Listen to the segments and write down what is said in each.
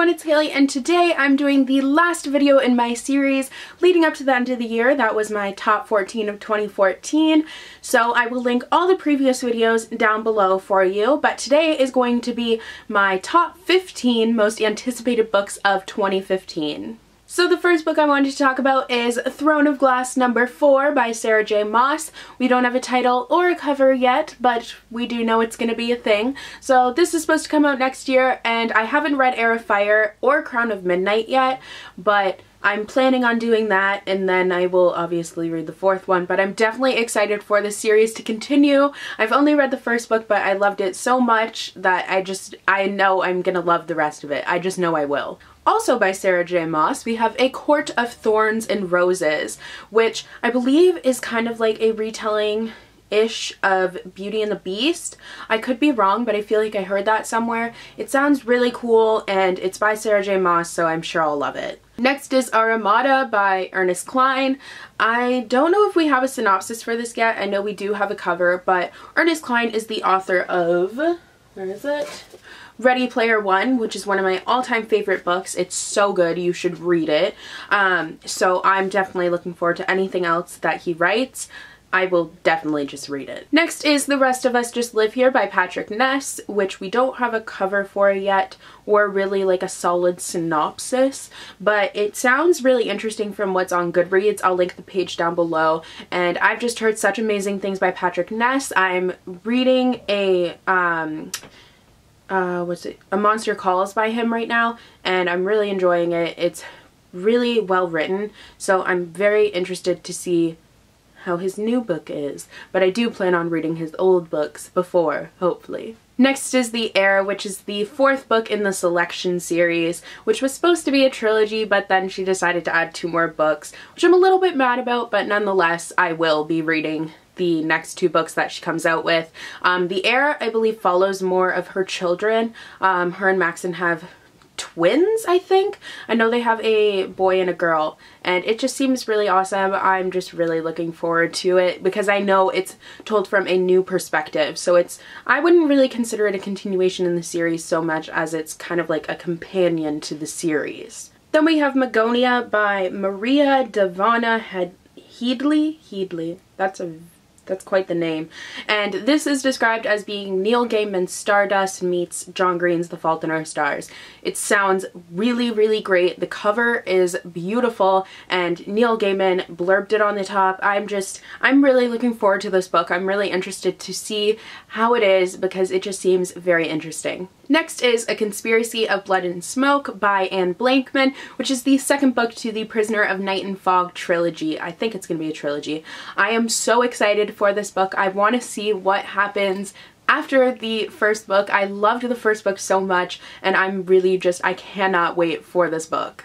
everyone, it's Haley, and today I'm doing the last video in my series leading up to the end of the year. That was my top 14 of 2014, so I will link all the previous videos down below for you, but today is going to be my top 15 most anticipated books of 2015. So the first book I wanted to talk about is Throne of Glass number 4 by Sarah J. Maas. We don't have a title or a cover yet, but we do know it's going to be a thing. So this is supposed to come out next year, and I haven't read Heir of Fire or Crown of Midnight yet, but I'm planning on doing that, and then I will obviously read the fourth one, but I'm definitely excited for the series to continue. I've only read the first book, but I loved it so much that I know I'm gonna love the rest of it. I just know I will. Also by Sarah J. Maas, we have A Court of Thorns and Roses, which I believe is kind of like a retelling-ish of Beauty and the Beast. I could be wrong, but I feel like I heard that somewhere. It sounds really cool, and it's by Sarah J. Maas, so I'm sure I'll love it. Next is ARMADA by ERNEST Cline. I don't know if we have a synopsis for this yet. I know we do have a cover, but ERNEST Cline is the author of, where is it? Ready Player One, which is one of my all-time favorite books. It's so good, you should read it. So I'm definitely looking forward to anything else that he writes. I will definitely just read it. Next is The Rest of Us Just Live Here by Patrick Ness, which we don't have a cover for yet, or really like a solid synopsis, but it sounds really interesting from what's on Goodreads. I'll link the page down below, and I've just heard such amazing things by Patrick Ness. I'm reading A Monster Calls by him right now, and I'm really enjoying it. It's really well written, so I'm very interested to see how his new book is, but I do plan on reading his old books before, hopefully. Next is The Heir, which is the fourth book in the Selection series, which was supposed to be a trilogy, but then she decided to add 2 more books, which I'm a little bit mad about, but nonetheless, I will be reading the next 2 books that she comes out with. The Heir, I believe, follows more of her children. Her and Maxon have twins, I think. I know they have a boy and a girl, and it just seems really awesome. I'm just really looking forward to it because I know it's told from a new perspective, so I wouldn't really consider it a continuation in the series so much as it's kind of like a companion to the series. Then we have Magonia by Maria Davana Headley. That's quite the name. And this is described as being Neil Gaiman's Stardust meets John Green's The Fault in Our Stars. It sounds really, really great. The cover is beautiful, and Neil Gaiman blurbed it on the top. I'm really looking forward to this book. I'm really interested to see how it is because it just seems very interesting. Next is A Conspiracy of Blood and Smoke by Anne Blankman, which is the second book to the Prisoner of Night and Fog trilogy. I think it's going to be a trilogy. I am so excited for this book. I want to see what happens after the first book. I loved the first book so much, and I cannot wait for this book.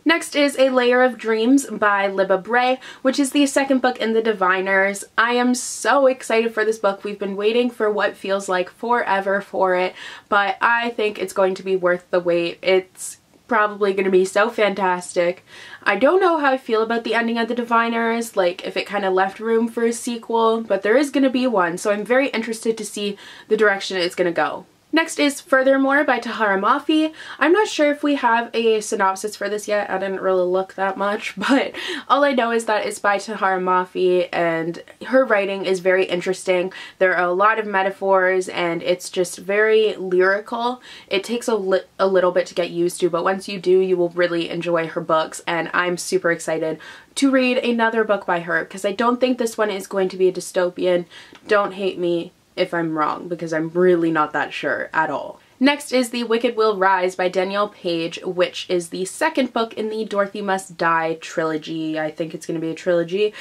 Next is A Layer of Dreams by Libba Bray, which is the second book in the Diviners. I am so excited for this book. We've been waiting for what feels like forever for it, but I think it's going to be worth the wait. It's probably going to be so fantastic. I don't know how I feel about the ending of the Diviners, like if it kind of left room for a sequel, but there is going to be one, so I'm very interested to see the direction it's going to go. Next is Furthermore by Tahara Mafi. I'm not sure if we have a synopsis for this yet. I didn't really look that much, but all I know is that it's by Tahara Mafi, and her writing is very interesting. There are a lot of metaphors, and it's just very lyrical. It takes a little bit to get used to, but once you do, you will really enjoy her books, and I'm super excited to read another book by her because I don't think this one is going to be a dystopian. Don't hate me if I'm wrong, because I'm really not that sure at all. Next is The Wicked Will Rise by Danielle Page, which is the second book in the Dorothy Must Die trilogy. I think it's going to be a trilogy,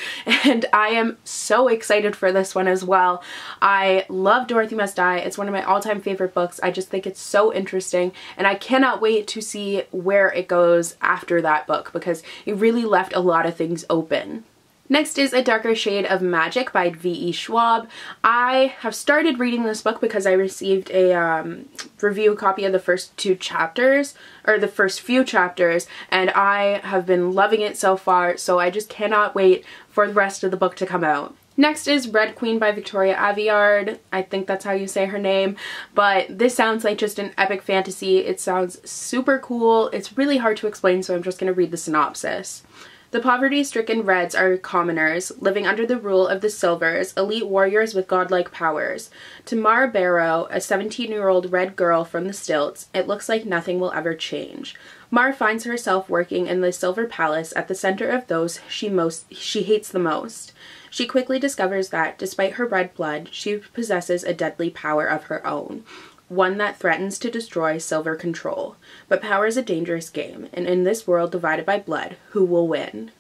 and I am so excited for this one as well. I love Dorothy Must Die. It's one of my all-time favorite books. I just think it's so interesting, and I cannot wait to see where it goes after that book because it really left a lot of things open. Next is A Darker Shade of Magic by V.E. Schwab. I have started reading this book because I received a review copy of the first 2 chapters, or the first few chapters, and I have been loving it so far, so I just cannot wait for the rest of the book to come out. Next is Red Queen by Victoria Aveyard. I think that's how you say her name, but this sounds like just an epic fantasy. It sounds super cool. It's really hard to explain, so I'm just going to read the synopsis. The poverty-stricken Reds are commoners, living under the rule of the Silvers, elite warriors with godlike powers. To Mara Barrow, a 17-year-old Red girl from the stilts, it looks like nothing will ever change. Mara finds herself working in the Silver Palace at the center of those she hates the most. She quickly discovers that, despite her red blood, she possesses a deadly power of her own. One that threatens to destroy Silver control. But power is a dangerous game, and in this world divided by blood, who will win?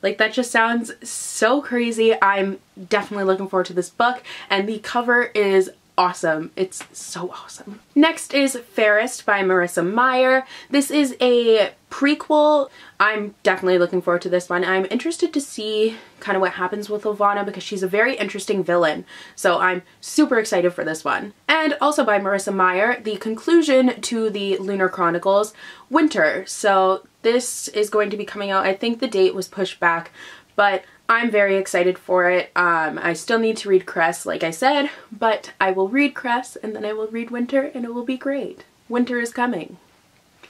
Like, that just sounds so crazy. I'm definitely looking forward to this book, and the cover is awesome. It's so awesome. Next is Fairest by Marissa Meyer. This is a prequel. I'm definitely looking forward to this one. I'm interested to see kind of what happens with Ivana because she's a very interesting villain. So I'm super excited for this one. And also by Marissa Meyer, the conclusion to the Lunar Chronicles, Winter. So this is going to be coming out. I think the date was pushed back, but I'm very excited for it. I still need to read Cress, like I said, but I will read Cress and then I will read Winter and it will be great. Winter is coming.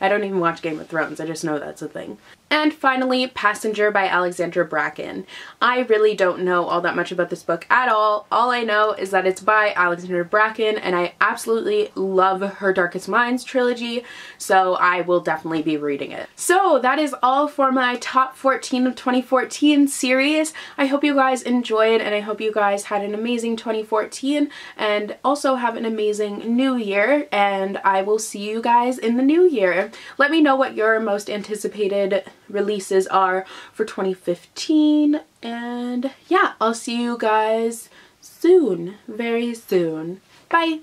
I don't even watch Game of Thrones, I just know that's a thing. And finally, Passenger by Alexandra Bracken. I really don't know all that much about this book at all. All I know is that it's by Alexandra Bracken and I absolutely love her Darkest Minds trilogy, so I will definitely be reading it. So that is all for my top 14 of 2014 series. I hope you guys enjoyed and I hope you guys had an amazing 2014 and also have an amazing new year, and I will see you guys in the new year. Let me know what your most anticipated releases are for 2015, and yeah, I'll see you guys soon, very soon. Bye!